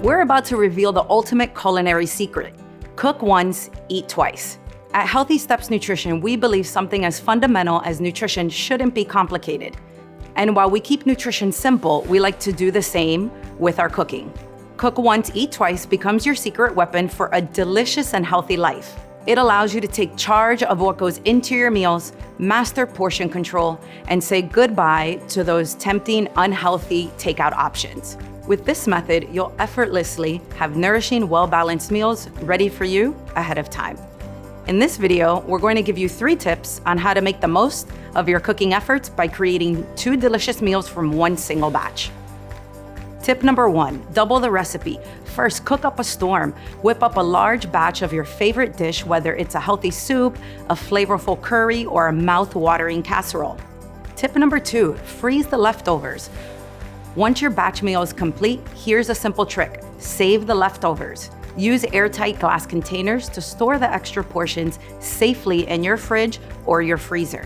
We're about to reveal the ultimate culinary secret. Cook once, eat twice. At Healthy Steps Nutrition, we believe something as fundamental as nutrition shouldn't be complicated. And while we keep nutrition simple, we like to do the same with our cooking. Cook once, eat twice becomes your secret weapon for a delicious and healthy life. It allows you to take charge of what goes into your meals, master portion control, and say goodbye to those tempting, unhealthy takeout options. With this method, you'll effortlessly have nourishing, well-balanced meals ready for you ahead of time. In this video, we're going to give you 3 tips on how to make the most of your cooking efforts by creating 2 delicious meals from one single batch. Tip number 1, double the recipe. First, cook up a storm. Whip up a large batch of your favorite dish, whether it's a healthy soup, a flavorful curry, or a mouth-watering casserole. Tip number 2, freeze the leftovers. Once your batch meal is complete, here's a simple trick. Save the leftovers. Use airtight glass containers to store the extra portions safely in your fridge or your freezer.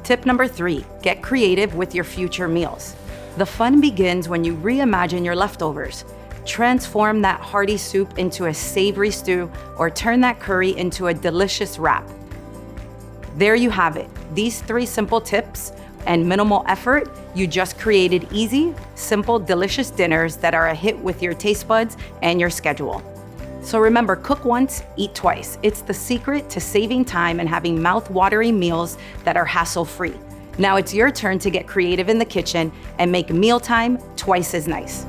Tip number 3, get creative with your future meals. The fun begins when you reimagine your leftovers. Transform that hearty soup into a savory stew or turn that curry into a delicious wrap. There you have it. These 3 simple tips and minimal effort, you just created easy, simple, delicious dinners that are a hit with your taste buds and your schedule. So remember, cook once, eat twice. It's the secret to saving time and having mouth-watering meals that are hassle-free. Now it's your turn to get creative in the kitchen and make mealtime twice as nice.